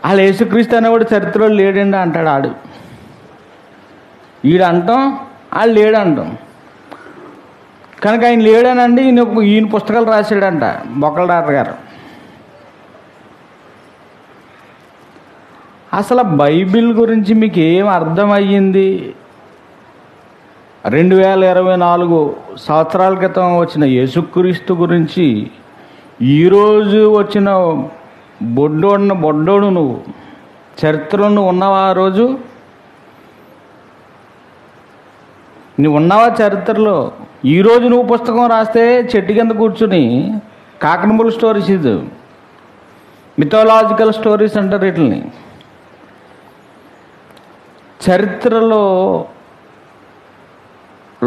వాళ్ళు యేసుక్రీస్తు అనేవాడు చరిత్రలో లేడండి అంటాడు ఆడు. ఈడు అంటాం, వాళ్ళు లేడంటాం. కనుక ఆయన లేడనండి, ఈయన పుస్తకాలు రాశాడంట బొక్కల డాక్టర్ గారు. అసలు బైబిల్ గురించి మీకు ఏం అర్థమయ్యింది? 2024 సంవత్సరాల క్రితం వచ్చిన యేసుక్రీస్తు గురించి ఈరోజు వచ్చిన బొడ్డోడు నువ్వు చరిత్రలో నువ్వు ఉన్నావా? ఆ రోజు నువ్వు ఉన్నావా చరిత్రలో? ఈరోజు నువ్వు పుస్తకం రాస్తే చెట్టు కింద కూర్చుని కాకనబుల్ స్టోరీస్, ఇది మిథాలజికల్ స్టోరీస్ అంటారు వీటిని. చరిత్రలో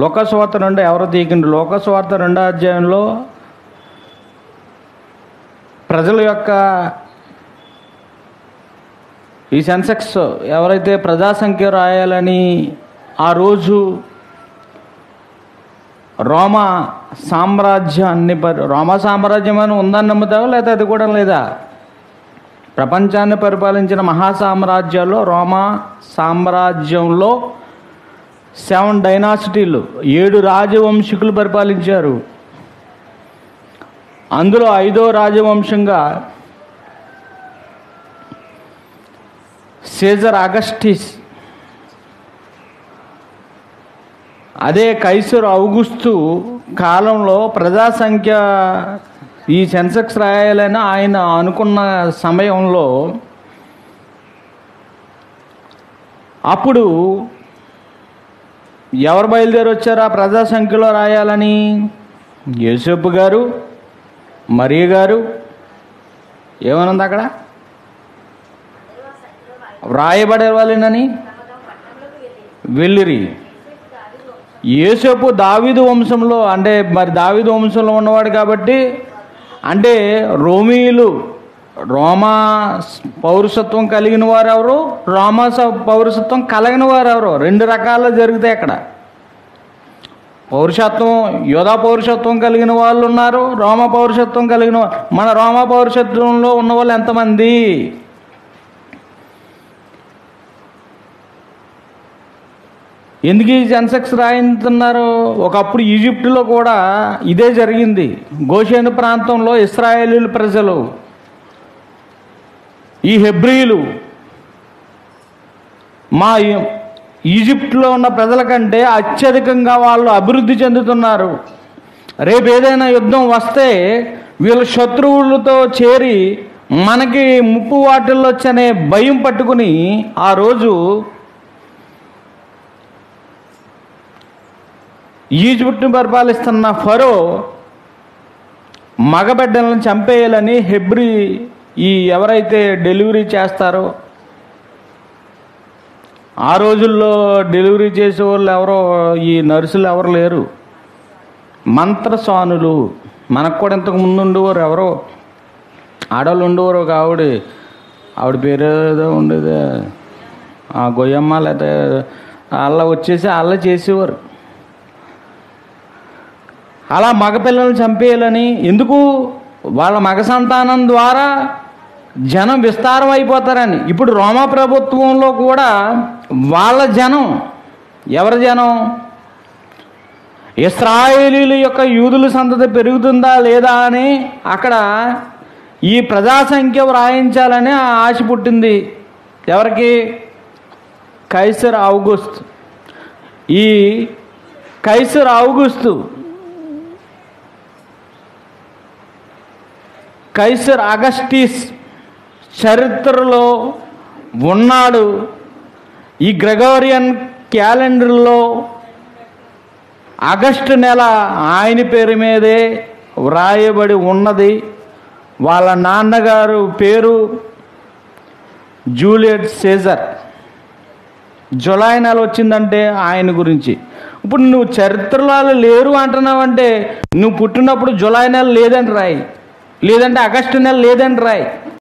లోకస్వార్త 2 ఎవరో తీయకండి. లోకస్వార్త 2వ అధ్యాయంలో ప్రజల యొక్క ఈ సెన్సెక్స్ ఎవరైతే ప్రజాసంఖ్య రాయాలని ఆ రోజు రోమా సామ్రాజ్యం అని ఉందని నమ్ముతావా? లేదా అది కూడా లేదా? ప్రపంచాన్ని పరిపాలించిన మహాసామ్రాజ్యాల్లో రోమా సామ్రాజ్యంలో 7 డైనాసిటీలు, 7 రాజవంశికులు పరిపాలించారు. అందులో 5వ రాజవంశంగా సీజర్ అగస్టిస్, అదే కైసర్ ఔగుస్తు కాలంలో ప్రజాసంఖ్య ఈ సెన్సెక్స్ రాయాలని ఆయన అనుకున్న సమయంలో అప్పుడు ఎవరు బయలుదేరి వచ్చారు ఆ ప్రజాసంఖ్యలో రాయాలని? యోసేపు గారు, మరియ గారు. ఏమనుంది అక్కడ? వ్రాయబడే వాళ్ళని వెళ్ళిరి. యోసేపు దావీదు వంశంలో, అంటే మరి దావీదు వంశంలో ఉన్నవాడు కాబట్టి, అంటే రోమా పౌరసత్వం కలిగిన వారు ఎవరు, రోమా పౌరసత్వం కలిగిన వారు ఎవరు? 2 రకాలు జరుగుతాయి అక్కడ. పౌరుషత్వం, యోధా పౌరుషత్వం కలిగిన వాళ్ళు ఉన్నారు, రోమా పౌరుషత్వం కలిగిన వాళ్ళు. మన రోమా పౌరుషత్వంలో ఉన్న వాళ్ళు ఎంతమంది? ఎందుకు ఈ సెన్సెక్స్ రాయించుతున్నారు? ఒకప్పుడు ఈజిప్టులో కూడా ఇదే జరిగింది. గోషేను ప్రాంతంలో ఇశ్రాయేలీల ప్రజలు, ఈ హెబ్రీలు మా ఈజిప్టులో ఉన్న ప్రజల కంటే అత్యధికంగా వాళ్ళు అభివృద్ధి చెందుతున్నారు. రేపు ఏదైనా యుద్ధం వస్తే వీళ్ళ శత్రువులతో చేరి మనకి ముప్పు వాటిల్లో వచ్చనే భయం పట్టుకుని ఆ రోజు ఈజిప్టును పరిపాలిస్తున్న ఫరో మగబిడ్డలను చంపేయాలని హెబ్రీ ఈ ఎవరైతే డెలివరీ చేస్తారో, ఆ రోజుల్లో డెలివరీ చేసేవాళ్ళు ఎవరో, ఈ నర్సులు ఎవరు లేరు, మంత్రస్వానులు. మనకు కూడా ఇంతకు ముందు ఉండేవారు, ఎవరో ఆడవాళ్ళు ఉండేవారు. ఒక ఆవిడ పేరు ఏదో ఉండేది, ఆ గొయ్యమ్మ, లేకపోతే అలా వచ్చేసి అలా చేసేవారు. అలా మగపిల్లలను చంపేయాలని. ఎందుకు? వాళ్ళ మగ సంతానం ద్వారా జనం విస్తారం అయిపోతారని. ఇప్పుడు రోమా ప్రభుత్వంలో కూడా వాళ్ళ జనం, ఎవరి జనం? ఇశ్రాయేలీల యొక్క యూదుల సంతతి పెరుగుతుందా లేదా అని అక్కడ ఈ ప్రజాసంఖ్య వ్రాయించాలని ఆశ పుట్టింది. ఎవరికి? కైసర్ ఔగుస్తు. ఈ కైసర్ ఔగుస్తు, కైసర్ అగస్టిస్ చరిత్రలో ఉన్నాడు. ఈ గ్రెగోరియన్ క్యాలెండర్లో ఆగస్టు నెల ఆయన పేరు మీదే వ్రాయబడి ఉన్నది. వాళ్ళ నాన్నగారు పేరు జూలియస్ సీజర్. జులై నెల వచ్చిందంటే ఆయన గురించి. ఇప్పుడు నువ్వు చరిత్రలో లేరు అంటున్నావంటే నువ్వు పుట్టినప్పుడు జులై నెల లేదని రాయి, లేదంటే ఆగస్టు నెల లేదని రాయి.